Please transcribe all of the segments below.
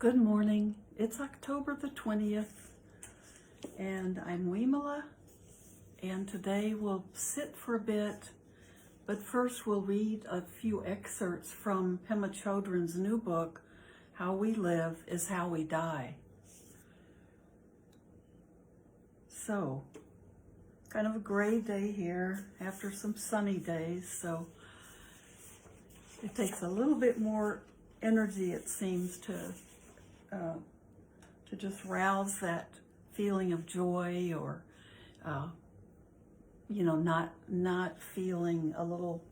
Good morning. It's October the 20th, and I'm Vimala, and today we'll sit for a bit, but first we'll read a few excerpts from Pema Chodron's new book, How We Live is How We Die. So, kind of a gray day here after some sunny days, so it takes a little bit more energy, it seems, to just rouse that feeling of joy, or not feeling a little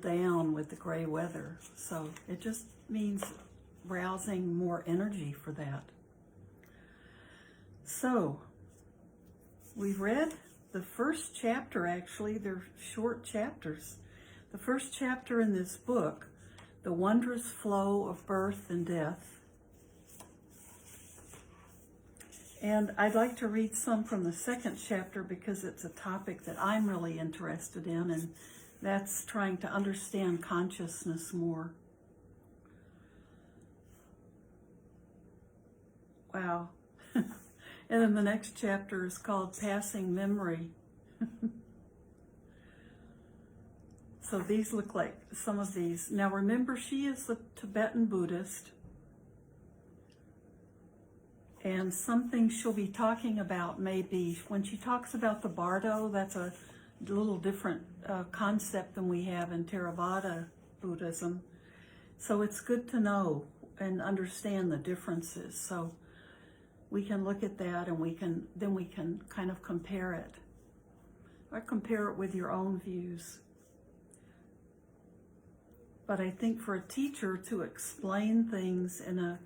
down with the gray weather. So it just means rousing more energy for that. So we've read the first chapter. Actually, they're short chapters. The first chapter in this book, The Wondrous Flow of Birth and Death. And I'd like to read some from the second chapter because it's a topic that I'm really interested in, and that's trying to understand consciousness more. Wow. And then the next chapter is called Passing Memory. So these look like some of these. Now remember, she is a Tibetan Buddhist. And something she'll be talking about maybe, when she talks about the bardo, that's a little different concept than we have in Theravada Buddhism. So it's good to know and understand the differences. So we can look at that, and we can kind of compare it. Or compare it with your own views. But I think for a teacher to explain things in a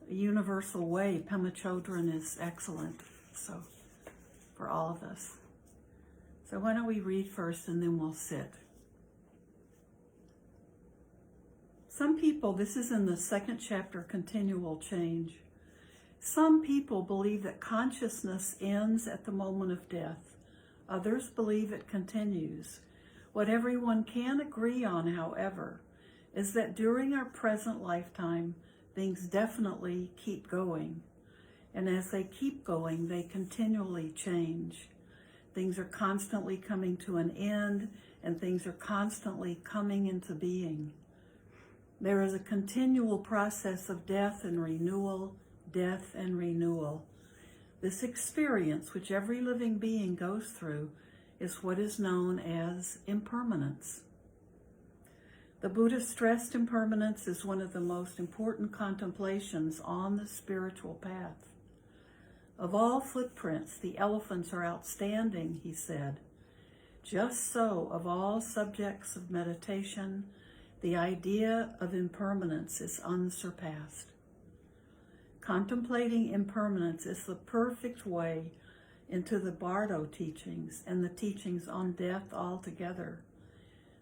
universal way, Pema Chodron is excellent. So, for all of us. So why don't we read first, and then we'll sit. Some people, this is in the second chapter, Continual Change. Some people believe that consciousness ends at the moment of death. Others believe it continues. What everyone can agree on, however, is that during our present lifetime, things definitely keep going. And as they keep going, they continually change. Things are constantly coming to an end, and things are constantly coming into being. There is a continual process of death and renewal, death and renewal. This experience, which every living being goes through, is what is known as impermanence. The Buddha stressed impermanence is one of the most important contemplations on the spiritual path. Of all footprints, the elephants are outstanding, he said. Just so, of all subjects of meditation, the idea of impermanence is unsurpassed. Contemplating impermanence is the perfect way into the Bardo teachings and the teachings on death altogether.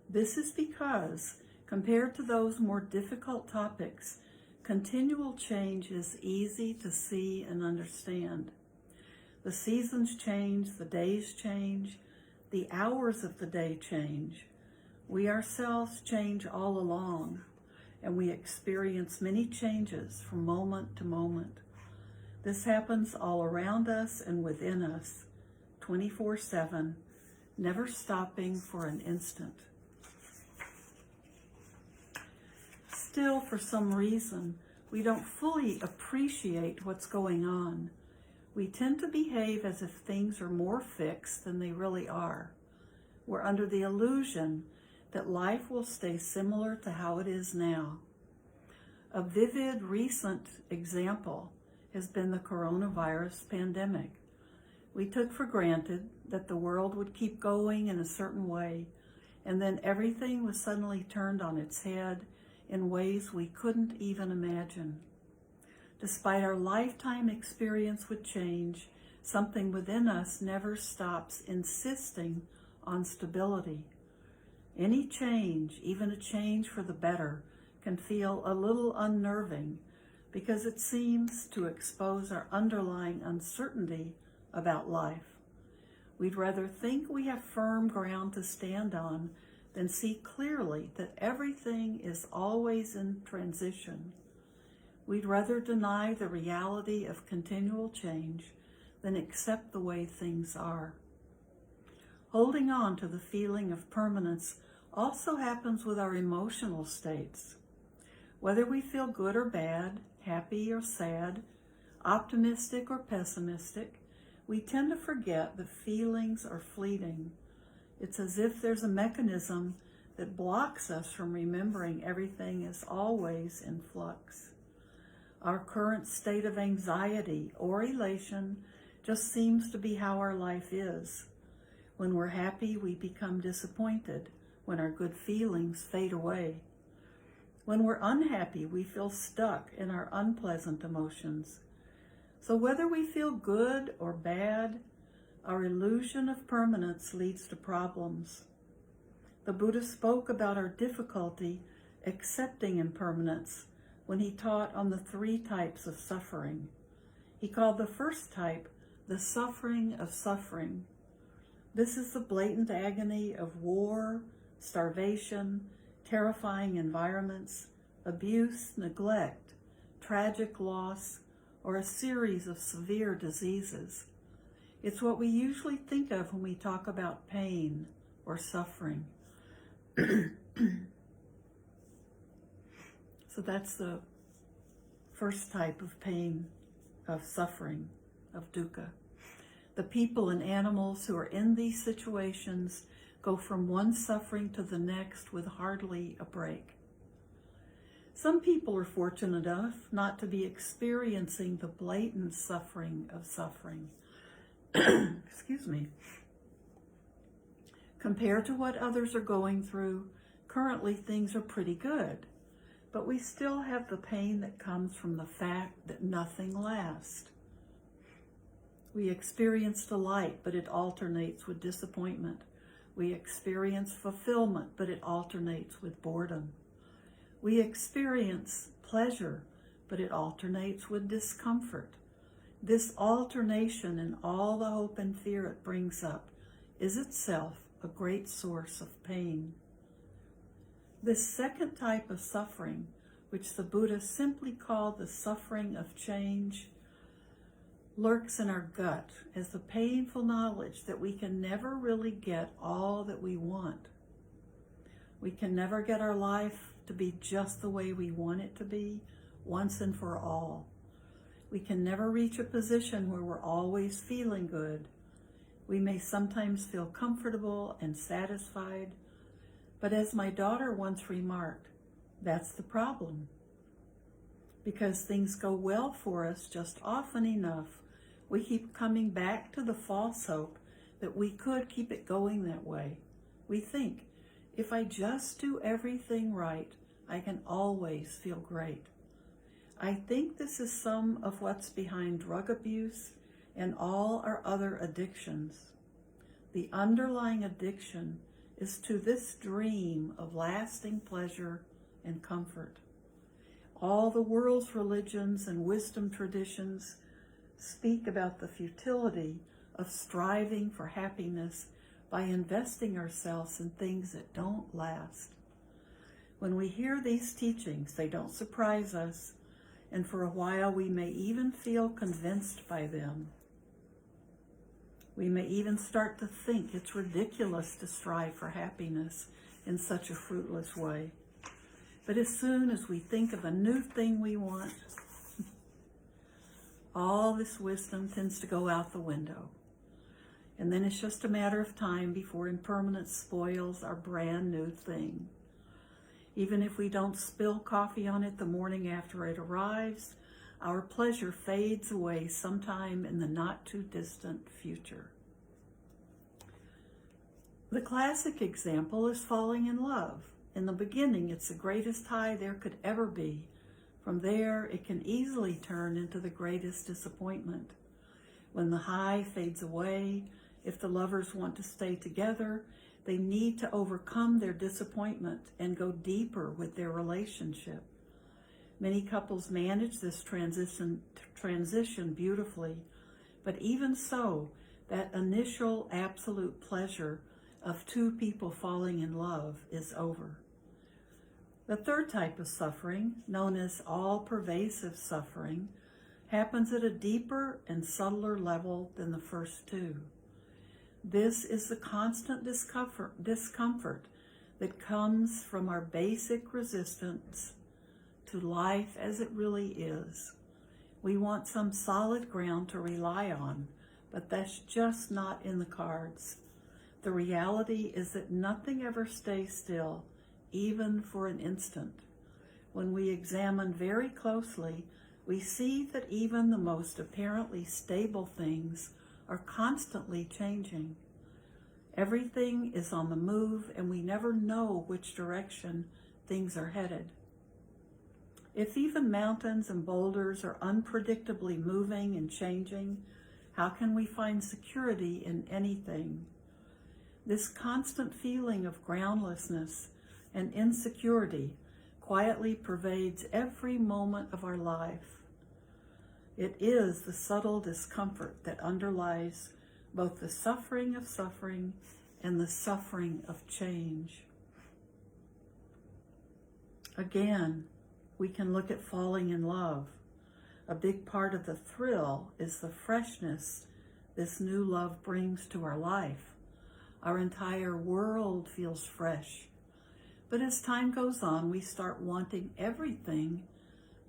This is because, compared to those more difficult topics, continual change is easy to see and understand. The seasons change, the days change, the hours of the day change. We ourselves change all along, and we experience many changes from moment to moment. This happens all around us and within us, 24/7, never stopping for an instant. Still, for some reason, we don't fully appreciate what's going on. We tend to behave as if things are more fixed than they really are. We're under the illusion that life will stay similar to how it is now. A vivid recent example has been the coronavirus pandemic. We took for granted that the world would keep going in a certain way, and then everything was suddenly turned on its head in ways we couldn't even imagine. Despite our lifetime experience with change, something within us never stops insisting on stability. Any change, even a change for the better, can feel a little unnerving because it seems to expose our underlying uncertainty about life. We'd rather think we have firm ground to stand on than see clearly that everything is always in transition. We'd rather deny the reality of continual change than accept the way things are. Holding on to the feeling of permanence also happens with our emotional states. Whether we feel good or bad, happy or sad, optimistic or pessimistic, we tend to forget that feelings are fleeting. It's as if there's a mechanism that blocks us from remembering everything is always in flux. Our current state of anxiety or elation just seems to be how our life is. When we're happy, we become disappointed when our good feelings fade away. When we're unhappy, we feel stuck in our unpleasant emotions. So whether we feel good or bad, our illusion of permanence leads to problems. The Buddha spoke about our difficulty accepting impermanence when he taught on the 3 types of suffering. He called the first type the suffering of suffering. This is the blatant agony of war, starvation, terrifying environments, abuse, neglect, tragic loss, or a series of severe diseases. It's what we usually think of when we talk about pain or suffering. So that's the first type of pain, of suffering, of dukkha. The people and animals who are in these situations go from one suffering to the next with hardly a break. Some people are fortunate enough not to be experiencing the blatant suffering of suffering. Excuse me. Compared to what others are going through, currently things are pretty good, but we still have the pain that comes from the fact that nothing lasts. We experience delight, but it alternates with disappointment. We experience fulfillment, but it alternates with boredom. We experience pleasure, but it alternates with discomfort. This alternation and all the hope and fear it brings up is itself a great source of pain. This second type of suffering, which the Buddha simply called the suffering of change, lurks in our gut as the painful knowledge that we can never really get all that we want. We can never get our life to be just the way we want it to be, once and for all. We can never reach a position where we're always feeling good. We may sometimes feel comfortable and satisfied, but as my daughter once remarked, that's the problem. Because things go well for us just often enough, we keep coming back to the false hope that we could keep it going that way. We think, if I just do everything right, I can always feel great. I think this is some of what's behind drug abuse and all our other addictions. The underlying addiction is to this dream of lasting pleasure and comfort. All the world's religions and wisdom traditions speak about the futility of striving for happiness by investing ourselves in things that don't last. When we hear these teachings, they don't surprise us, and for a while we may even feel convinced by them. We may even start to think it's ridiculous to strive for happiness in such a fruitless way. But as soon as we think of a new thing we want, all this wisdom tends to go out the window. And then it's just a matter of time before impermanence spoils our brand new thing. Even if we don't spill coffee on it the morning after it arrives, our pleasure fades away sometime in the not too distant future. The classic example is falling in love. In the beginning, it's the greatest high there could ever be. From there, it can easily turn into the greatest disappointment. When the high fades away, if the lovers want to stay together, they need to overcome their disappointment and go deeper with their relationship. Many couples manage this transition beautifully, but even so, that initial absolute pleasure of two people falling in love is over. The third type of suffering, known as all-pervasive suffering, happens at a deeper and subtler level than the first two. This is the constant discomfort that comes from our basic resistance to life as it really is. We want some solid ground to rely on, but that's just not in the cards. The reality is that nothing ever stays still, even for an instant. When we examine very closely, we see that even the most apparently stable things are constantly changing. Everything is on the move, and we never know which direction things are headed. If even mountains and boulders are unpredictably moving and changing, how can we find security in anything? This constant feeling of groundlessness and insecurity quietly pervades every moment of our life. It is the subtle discomfort that underlies both the suffering of suffering and the suffering of change. Again, we can look at falling in love. A big part of the thrill is the freshness this new love brings to our life. Our entire world feels fresh. But as time goes on, we start wanting everything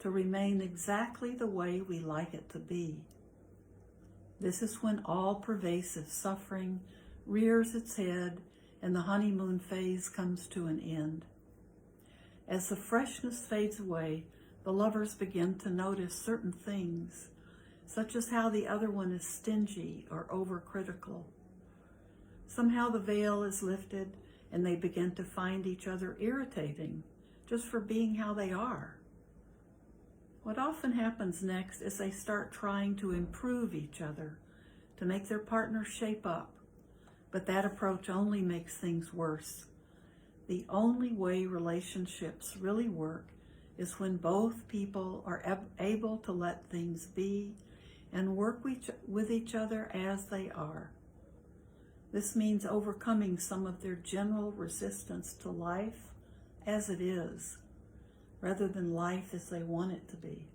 to remain exactly the way we like it to be. This is when all-pervasive suffering rears its head and the honeymoon phase comes to an end. As the freshness fades away, the lovers begin to notice certain things, such as how the other one is stingy or overcritical. Somehow the veil is lifted and they begin to find each other irritating just for being how they are. What often happens next is they start trying to improve each other, to make their partner shape up, but that approach only makes things worse. The only way relationships really work is when both people are able to let things be and work with each other as they are. This means overcoming some of their general resistance to life as it is, rather than life as they want it to be.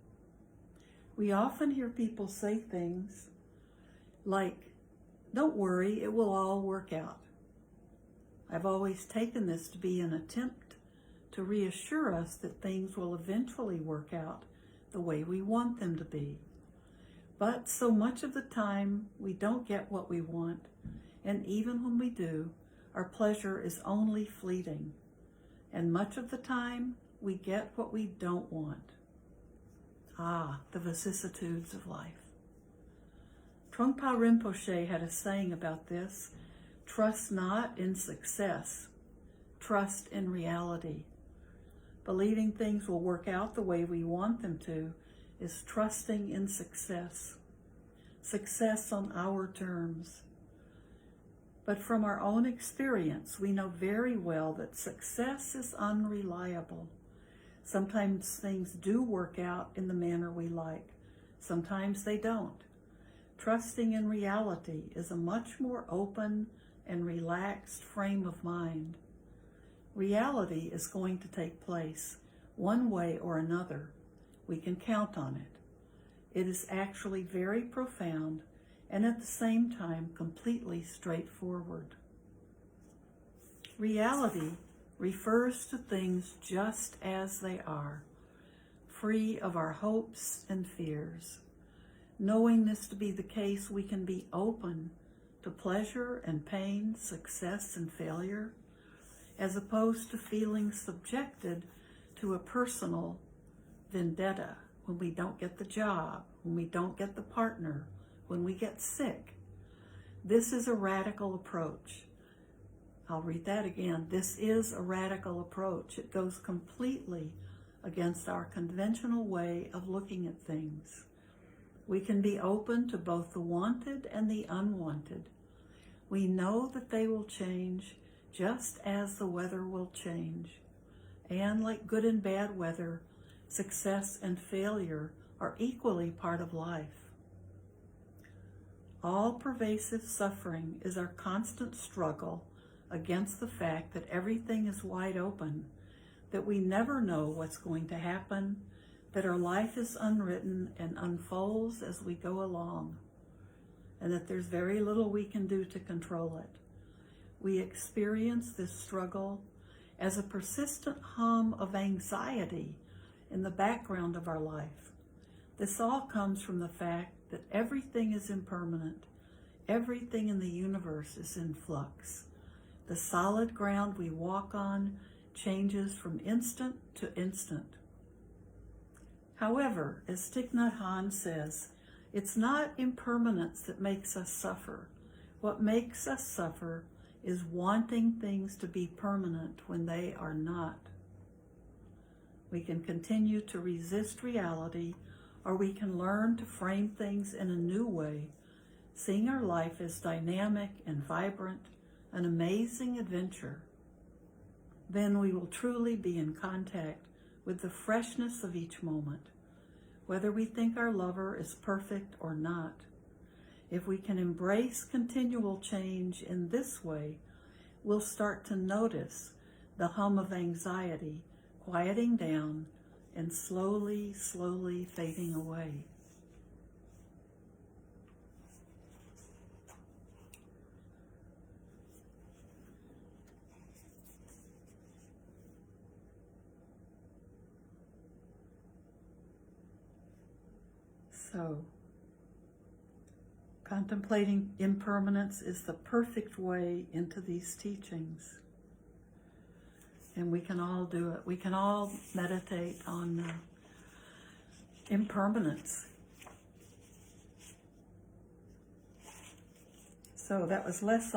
We often hear people say things like, "Don't worry, it will all work out." I've always taken this to be an attempt to reassure us that things will eventually work out the way we want them to be. But so much of the time, we don't get what we want, and even when we do, our pleasure is only fleeting. And much of the time, we get what we don't want. The vicissitudes of life. Trungpa Rinpoche had a saying about this: trust not in success, trust in reality. Believing things will work out the way we want them to is trusting in success on our terms. But from our own experience, we know very well that success is unreliable. Sometimes things do work out in the manner we like. Sometimes they don't. Trusting in reality is a much more open and relaxed frame of mind. Reality is going to take place one way or another. We can count on it. It is actually very profound and at the same time completely straightforward. Reality refers to things just as they are, free of our hopes and fears. Knowing this to be the case, we can be open to pleasure and pain, success and failure, as opposed to feeling subjected to a personal vendetta when we don't get the job, when we don't get the partner, when we get sick. This is a radical approach. I'll read that again. This is a radical approach. It goes completely against our conventional way of looking at things. We can be open to both the wanted and the unwanted. We know that they will change just as the weather will change. And like good and bad weather, success and failure are equally part of life. All pervasive suffering is our constant struggle against the fact that everything is wide open, that we never know what's going to happen, that our life is unwritten and unfolds as we go along, and that there's very little we can do to control it. We experience this struggle as a persistent hum of anxiety in the background of our life. This all comes from the fact that everything is impermanent. Everything in the universe is in flux. The solid ground we walk on changes from instant to instant. However, as Thich Nhat Hanh says, it's not impermanence that makes us suffer. What makes us suffer is wanting things to be permanent when they are not. We can continue to resist reality, or we can learn to frame things in a new way, seeing our life as dynamic and vibrant, an amazing adventure. Then we will truly be in contact with the freshness of each moment, whether we think our lover is perfect or not. If we can embrace continual change in this way, we'll start to notice the hum of anxiety quieting down and slowly, slowly fading away. So, contemplating impermanence is the perfect way into these teachings. And we can all do it. We can all meditate on impermanence. So that was less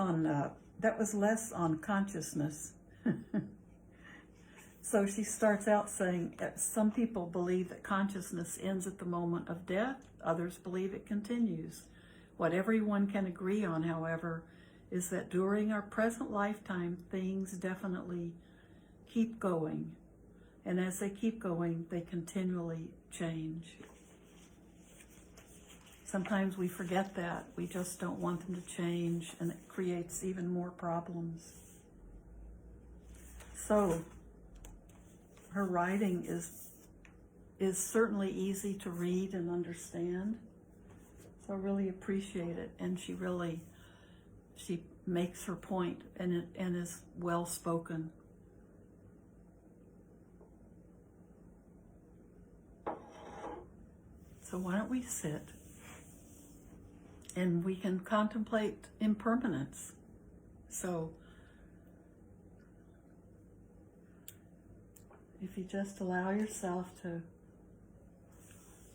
on consciousness. So she starts out saying, some people believe that consciousness ends at the moment of death. Others believe it continues. What everyone can agree on, however, is that during our present lifetime, things definitely keep going. And as they keep going, they continually change. Sometimes we forget that. We just don't want them to change, and it creates even more problems. So, her writing is certainly easy to read and understand. So I really appreciate it, and she makes her point, and is well spoken. So why don't we sit, and we can contemplate impermanence. So if you just allow yourself to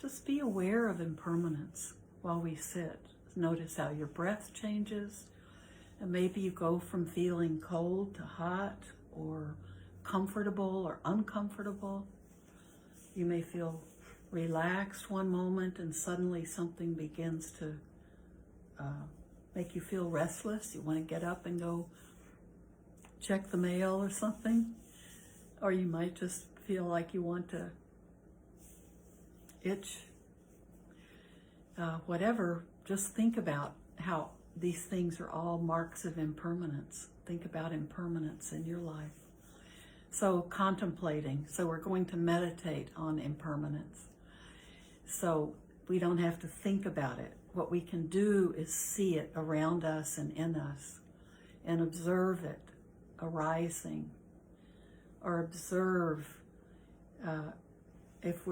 just be aware of impermanence while we sit. Notice how your breath changes, and maybe you go from feeling cold to hot, or comfortable or uncomfortable. You may feel relaxed one moment, and suddenly something begins to make you feel restless. You want to get up and go check the mail or something. Or you might just feel like you want to itch. Whatever, just think about how these things are all marks of impermanence. Think about impermanence in your life. So contemplating. So we're going to meditate on impermanence. So we don't have to think about it. What we can do is see it around us and in us, and observe it arising. Or observe if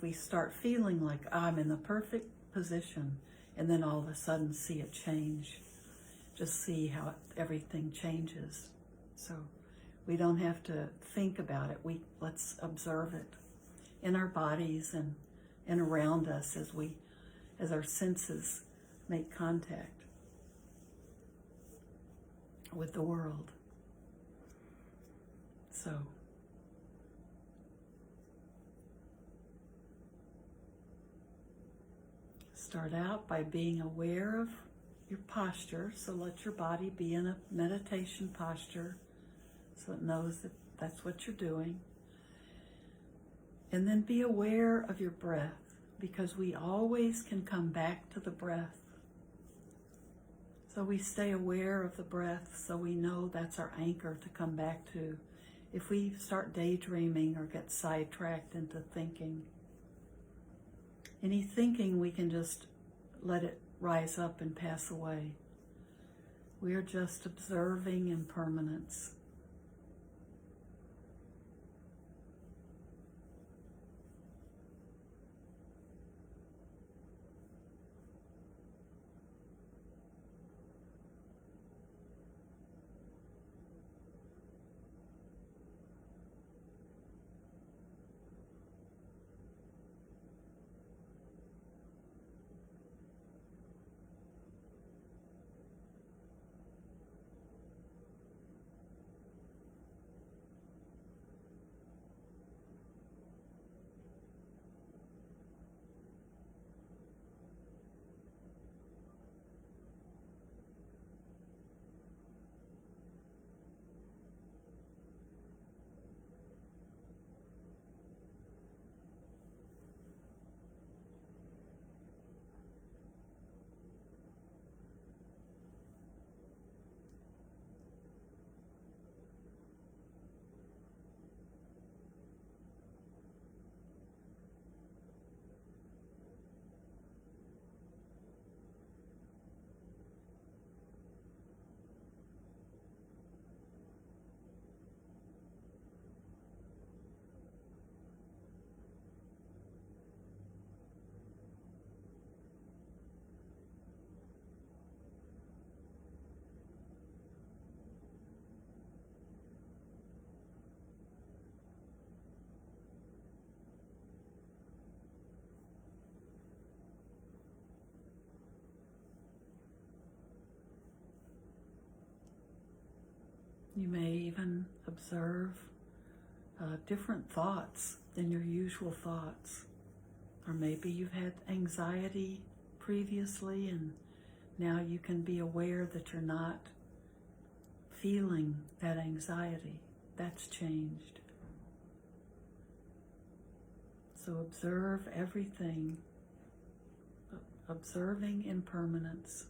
we start feeling like I'm in the perfect position, and then all of a sudden see it change. Just see how everything changes. So we don't have to think about it. Let's observe it in our bodies and around us as our senses make contact with the world. So, start out by being aware of your posture. So let your body be in a meditation posture so it knows that that's what you're doing. And then be aware of your breath, because we always can come back to the breath. So we stay aware of the breath, so we know that's our anchor to come back to. if we start daydreaming or get sidetracked into thinking. Any thinking, we can just let it rise up and pass away. We are just observing impermanence. You may even observe different thoughts than your usual thoughts. Or maybe you've had anxiety previously and now you can be aware that you're not feeling that anxiety. That's changed. So observe everything, observing impermanence.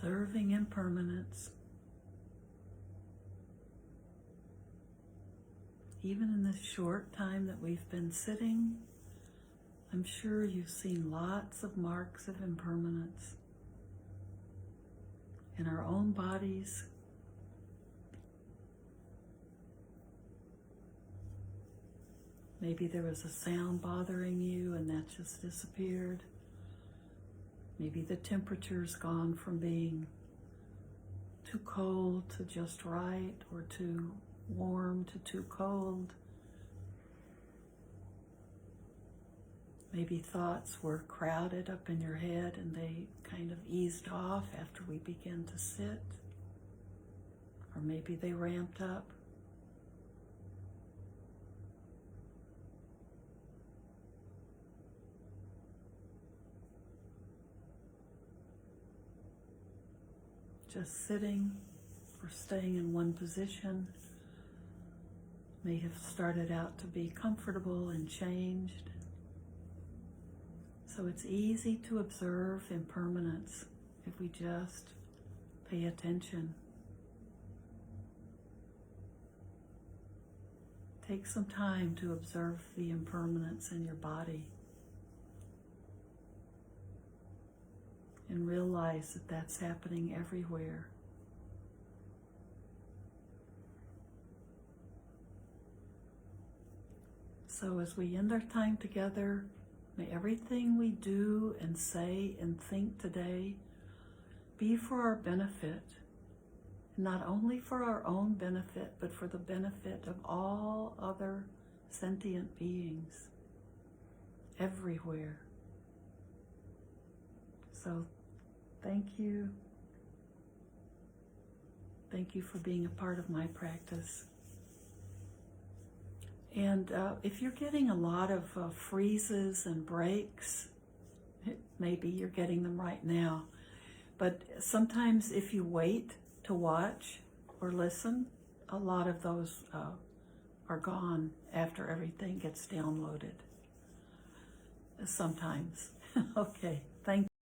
observing impermanence. Even in this short time that we've been sitting, I'm sure you've seen lots of marks of impermanence in our own bodies, maybe there was a sound bothering you and that just disappeared. Maybe the temperature's gone from being too cold to just right, or too warm to too cold. Maybe thoughts were crowded up in your head and they kind of eased off after we began to sit. Or maybe they ramped up. Just sitting or staying in one position may have started out to be comfortable and changed. So it's easy to observe impermanence if we just pay attention. Take some time to observe the impermanence in your body and realize that that's happening everywhere. So as we end our time together, may everything we do and say and think today be for our benefit, not only for our own benefit, but for the benefit of all other sentient beings everywhere. So thank you. Thank you for being a part of my practice. And if you're getting a lot of freezes and breaks, maybe you're getting them right now. But sometimes if you wait to watch or listen, a lot of those are gone after everything gets downloaded. Sometimes. Okay, thank you.